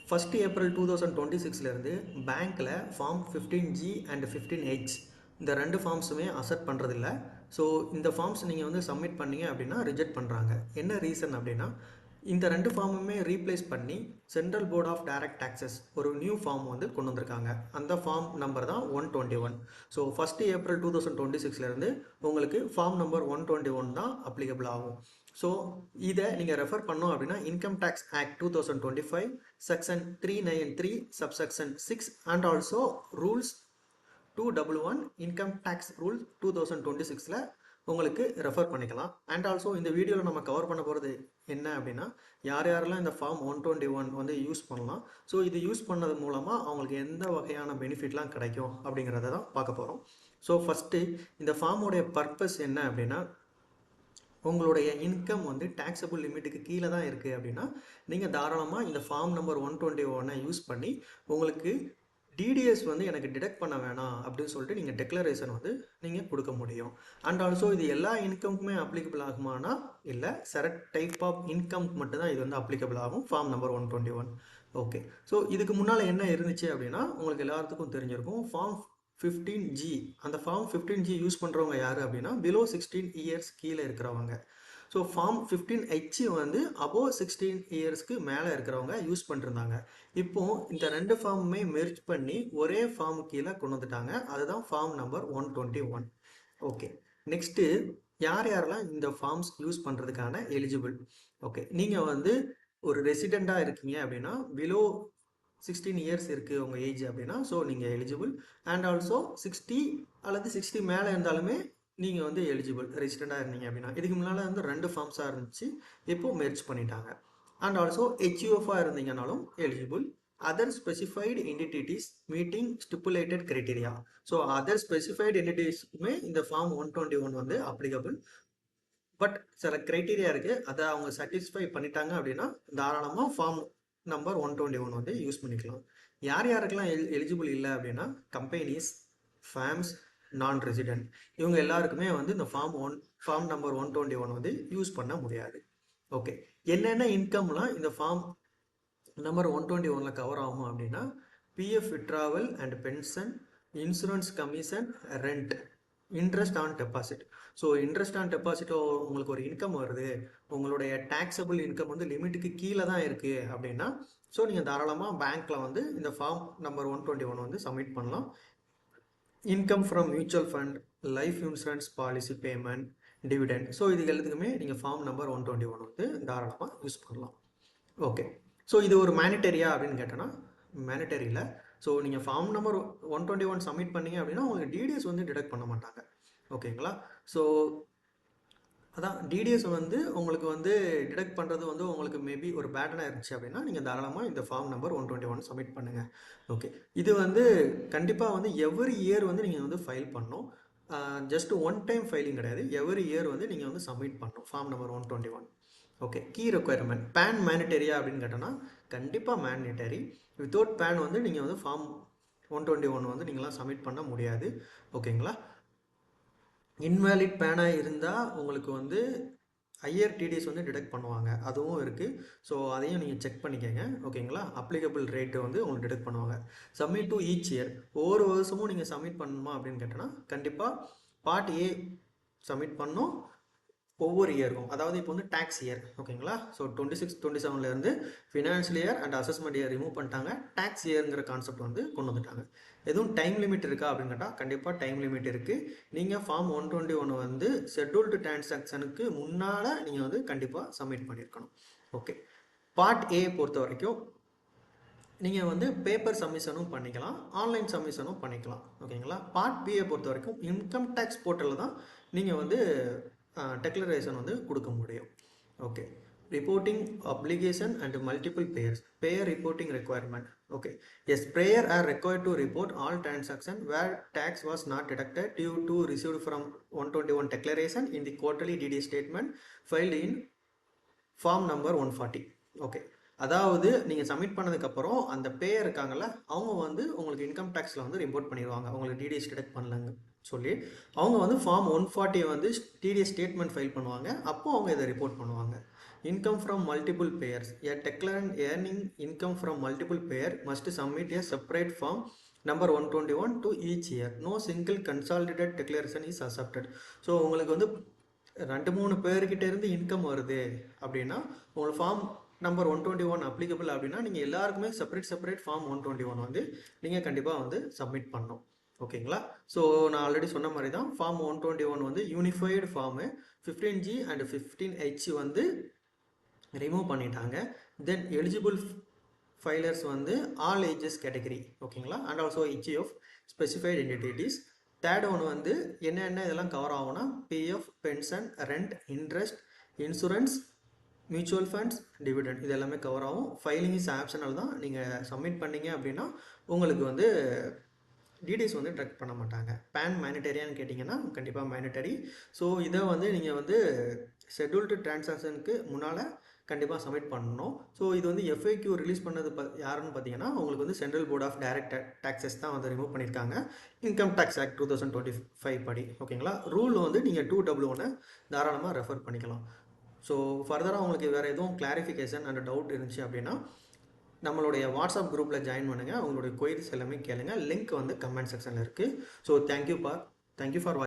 1st April 2026 இருந்து பேங்க்கில் form 15G and 15H இந்த ரெண்டு ஃபார்ம்ஸுமே அக்செப்ட் பண்ணுறதில்ல. ஸோ இந்த ஃபார்ம்ஸ் நீங்கள் வந்து சப்மிட் பண்ணீங்க அப்படின்னா ரிஜெக்ட் பண்ணுறாங்க. என்ன ரீசன் அப்படின்னா, இந்த ரெண்டு ஃபார்முமே ரீப்ளேஸ் பண்ணி central board of direct taxes ஒரு நியூ ஃபார்ம் வந்து கொண்டு வந்திருக்காங்க. அந்த ஃபார்ம் நம்பர் தான் 121. ஸோ 1st April 2026 உங்களுக்கு ஃபார்ம் நம்பர் 121 தான் அப்ளிகபிள் ஆகும். ஸோ இதை நீங்கள் ரெஃபர் பண்ணோம் அப்படின்னா income tax act 2025 section 393 subsection 6 and also rules 211 income tax rule 2026 உங்களுக்கு ரெஃபர் பண்ணிக்கலாம். அண்ட் ஆல்சோ இந்த வீடியோவில் நம்ம கவர் பண்ண போகிறது என்ன அப்படின்னா, யாரெல்லாம் இந்த ஃபார்ம் 121 வந்து யூஸ் பண்ணலாம், ஸோ இது யூஸ் பண்ணது மூலமாக அவங்களுக்கு எந்த வகையான பெனிஃபிட்லாம் கிடைக்கும் அப்படிங்கிறத தான் பார்க்க போகிறோம். ஸோ ஃபஸ்ட்டு இந்த ஃபார்மோடைய பர்பஸ் என்ன அப்படின்னா, உங்களுடைய இன்கம் வந்து டேக்ஸபிள் லிமிட்டுக்கு கீழே தான் இருக்குது அப்படின்னா நீங்கள் தாராளமாக இந்த ஃபார்ம் நம்பர் 121 யூஸ் பண்ணி உங்களுக்கு டிடிஎஸ் வந்து எனக்கு டிடெக்ட் பண்ண வேணாம் அப்படின்னு சொல்லிட்டு நீங்கள் டெக்ளரேஷன் வந்து நீங்கள் கொடுக்க முடியும். அண்ட் ஆல்சோ இது எல்லா இன்கமுக்குமே அப்ளிகபிள் ஆகுமானா இல்லை, செலக்ட் டைப் ஆஃப் இன்கம்க்கு மட்டும்தான் இது வந்து அப்ளிகபிள் ஆகும் ஃபார்ம் நம்பர் 121. ஓகே, ஸோ இதுக்கு முன்னால் என்ன இருந்துச்சு அப்படின்னா உங்களுக்கு எல்லாத்துக்கும் தெரிஞ்சிருக்கும், ஃபார்ம் 15G. அந்த ஃபார்ம் 15G யூஸ் பண்ணுறவங்க யார் அப்படின்னா பிலோ 16 இயர்ஸ் கீழே இருக்கிறவங்க. ஸோ ஃபார்ம் 15H வந்து அபோவ் 16 இயர்ஸ்க்கு மேலே இருக்கிறவங்க யூஸ் பண்ணிருந்தாங்க. இப்போது இந்த ரெண்டு ஃபார்முமே மெர்ஜ் பண்ணி ஒரே ஃபார்ம் கீழே கொண்டு வந்துட்டாங்க. அதுதான் ஃபார்ம் நம்பர் 121. ஓகே, நெக்ஸ்ட்டு யாரெல்லாம் இந்த ஃபார்ம்ஸ் யூஸ் பண்ணுறதுக்கான எலிஜிபிள். ஓகே, நீங்கள் வந்து ஒரு ரெசிடெண்ட்டாக இருக்கீங்க அப்படின்னா பிலோ 16 இயர்ஸ் இருக்குது உங்கள் ஏஜ் அப்படின்னா, ஸோ நீங்கள் எலிஜிபிள். அண்ட் ஆல்சோ 60 அல்லது 60 மேலே இருந்தாலுமே நீங்கள் வந்து எலிஜிபிள் ரெசிடெண்ட்டாக இருந்தீங்க அப்படின்னா. இதுக்கு முன்னால் வந்து ரெண்டு ஃபார்ம்ஸாக இருந்துச்சு, இப்போது மெர்ஜ் பண்ணிட்டாங்க. அண்ட் ஆல்சோ HUF-ஆக இருந்தீங்கனாலும் eligible. Other specified entities meeting stipulated criteria. So other specified என்டிட்டிஸ்க்குமே இந்த ஃபார்ம் 121 வந்து அப்ளிகபிள். பட் சில க்ரைட்டீரியா இருக்குது, அதை அவங்க சாட்டிஸ்ஃபை பண்ணிட்டாங்க அப்படின்னா தாராளமாக ஃபார்ம் நம்பர் 121 வந்து யூஸ் பண்ணிக்கலாம். யாருக்கெல்லாம் எலிஜிபிள் இல்லை அப்படின்னா, கம்பெனிஸ், ஃபேம்ஸ், நான் ரெசிடென்ட், இவங்க எல்லாருக்குமே வந்து இந்த ஃபார்ம் நம்பர் 121 வந்து யூஸ் பண்ண முடியாது. ஓகே, என்னென்ன இன்கம்லாம் இந்த ஃபார்ம் நம்பர் 121 கவர் ஆகும் அப்படின்னா, PF withdrawal and pension, insurance commission, rent, interest on deposit. So interest on deposit உங்களுக்கு ஒரு இன்கம் வருது, உங்களுடைய டேக்ஸபிள் இன்கம் வந்து லிமிட்டுக்கு கீழே தான் இருக்குது அப்படின்னா, ஸோ நீங்கள் தாராளமாக பேங்க்கில் வந்து இந்த ஃபார்ம் நம்பர் 121 வந்து சப்மிட் பண்ணலாம். Income from mutual fund, life insurance policy payment, dividend, so இது எல்லாத்துக்குமே நீங்கள் ஃபார்ம் நம்பர் 121 வந்து தாராளமாக யூஸ் பண்ணலாம். ஓகே, ஸோ இது ஒரு மேனிட்டரியா அப்படின்னு கேட்டோன்னா மேனிட்டரி இல்லை. ஸோ நீங்கள் ஃபார்ம் நம்பர் 121 சப்மிட் பண்ணீங்க அப்படின்னா உங்களுக்கு டிடிஎஸ் வந்து டிடெக்ட் பண்ண மாட்டாங்க. ஓகேங்களா, ஸோ அதான் டிடிஎஸ் வந்து உங்களுக்கு வந்து டிடெக்ட் பண்ணுறது வந்து உங்களுக்கு மேபி ஒரு பேட்டனாக இருந்துச்சு அப்படின்னா நீங்கள் தாராளமாக இந்த ஃபார்ம் நம்பர் 121 சப்மிட் பண்ணுங்கள். ஓகே, இது வந்து கண்டிப்பாக வந்து எவ்ரி இயர் வந்து நீங்கள் வந்து ஃபைல் பண்ணணும். ஜஸ்ட் ஒன் டைம் ஃபைலிங் கிடையாது, எவ்ரி இயர் வந்து நீங்கள் வந்து சப்மிட் பண்ணணும் form number 121. Okay, key requirement. PAN மேனிட்டரியா அப்படின்னு கேட்டோன்னா கண்டிப்பாக மேனிட்டரி. வித்தவுட் பேன் வந்து நீங்கள் வந்து ஃபார்ம் 121 வந்து நீங்களாம் சப்மிட் பண்ண முடியாது. ஓகேங்களா, இன்வேலிட் பேனாக இருந்தால் உங்களுக்கு வந்து ஹையர் டிடிஎஸ் வந்து டிடெக்ட் பண்ணுவாங்க, அதுவும் இருக்குது. ஸோ அதையும் நீங்கள் செக் பண்ணிக்கோங்க. ஓகேங்களா, அப்ளிகபிள் ரேட்டு வந்து உங்களுக்கு டிடெக்ட் பண்ணுவாங்க. சப்மிட் டு ஈச் இயர், ஒவ்வொரு வருஷமும் நீங்கள் சப்மிட் பண்ணணுமா அப்படின்னு கேட்டோன்னா கண்டிப்பாக பார்ட் ஏ சப்மிட் பண்ணணும் ஒவ்வொரு இயருக்கும். அதாவது இப்போ வந்து டேக்ஸ் இயர். ஓகேங்களா, so 26-27 financial year and assessment year remove பண்ணிட்டாங்க, டேக்ஸ் இயருங்கிற கான்செப்ட் வந்து கொண்டு வந்துட்டாங்க. எதுவும் டைம் லிமிட் இருக்கா அப்படின்னு கேட்டால் கண்டிப்பாக டைம் லிமிட் இருக்குது. நீங்கள் ஃபார்ம் 121 வந்து ஷெட்யூல்டு டிரான்சாக்ஷனுக்கு முன்னால் நீங்கள் வந்து கண்டிப்பாக சப்மிட் பண்ணியிருக்கணும். ஓகே, பார்ட் ஏ பொறுத்த வரைக்கும் நீங்கள் வந்து பேப்பர் சப்மிஷனும் பண்ணிக்கலாம், ஆன்லைன் சப்மிஷனும் பண்ணிக்கலாம். ஓகேங்களா, பார்ட் பியை பொறுத்த வரைக்கும் இன்கம் டேக்ஸ் போர்ட்டலில் தான் நீங்கள் வந்து டெக்ளரேஷன் வந்து கொடுக்க முடியும். Okay, reporting application and multiple payer reporting requirement. Okay, yes, payer are required to report all transaction where tax was not deducted due to received from 121 declaration in the quarterly TD statement filed in form number 140. Okay, அதாவது நீங்கள் submit பண்ணதுக்கப்புறம் அந்த பேயர் இருக்காங்கல்ல, அவங்க வந்து உங்களுக்கு income டேக்ஸில் வந்து report பண்ணிடுவாங்க, உங்களுக்கு டிடிஎஸ் டிடெக்ட் பண்ணலங்க சொல்லி. அவங்க வந்து ஃபார்ம் 140 வந்து டிடிஎஸ் ஸ்டேட்மெண்ட் ஃபைல் பண்ணுவாங்க, அப்போது அவங்க இதை ரிப்போர்ட் பண்ணுவாங்க. income from multiple payers. A declarant earning income from multiple payer must submit a separate form number 121 to each year. No single consolidated declaration is accepted. So உங்களுக்கு வந்து 2-3 பேர்கிட்ட இருந்து income வருது அப்படின்னா உங்களுக்கு ஃபார்ம் நம்பர் 121 அப்ளிகபிள் அப்படின்னா நீங்கள் எல்லாருக்குமே செப்பரேட் ஃபார்ம் 121 வந்து நீங்கள் கண்டிப்பாக வந்து சப்மிட் பண்ணணும். ஓகேங்களா? ஸோ நான் ஆல்ரெடி சொன்ன மாதிரி தான் ஃபார்ம் 121 வந்து unified form 15G and 15H வந்து ரிமூவ் பண்ணிட்டாங்க. தென் எலிஜிபிள் ஃபைலர்ஸ் வந்து ஆல் ஏஜஸ் கேட்டகரி. ஓகேங்களா? And also HF specified entities. Third ஒன்று வந்து என்னென்ன இதெல்லாம் கவர் ஆகும்னா PF, pension, rent, interest, insurance, mutual funds, dividend இது எல்லாமே கவர் ஆகும். ஃபைலிங் இஸ் ஆப்ஷனல் தான். நீங்கள் சப்மிட் பண்ணீங்க அப்படின்னா உங்களுக்கு வந்து டீடைல்ஸ் வந்து ட்ராக் பண்ண மாட்டாங்க. பேன் மேனிட்டரியான்னு கேட்டிங்கன்னா கண்டிப்பாக மேனிட்டரி. ஸோ இதை வந்து நீங்கள் வந்து ஷெட்யூல்டு டிரான்சாக்ஷனுக்கு முன்னால் கண்டிப்பாக சப்மிட் பண்ணணும். ஸோ இது வந்து FAQ ரிலீஸ் பண்ணது யாருன்னு பார்த்தீங்கன்னா உங்களுக்கு வந்து central board of direct taxes தான் வந்து ரிமூவ் பண்ணியிருக்காங்க இன்கம் டேக்ஸ் ஆக்ட் 2025 படி. ஓகேங்களா? ரூல் வந்து நீங்கள் 2W1 தாராளமாக ரெஃபர் பண்ணிக்கலாம். ஸோ ஃபர்தராக உங்களுக்கு வேறு எதுவும் கிளாரிஃபிகேஷன் அண்ட் டவுட் இருந்துச்சு அப்படின்னா நம்மளுடைய வாட்ஸ்அப் குரூப்பில் ஜாயின் பண்ணுங்கள். உங்களுடைய கொயரிஸ் எல்லாமே கேளுங்கள். லிங்க் வந்து கமெண்ட் செக்ஷனில் இருக்குது. So thank you for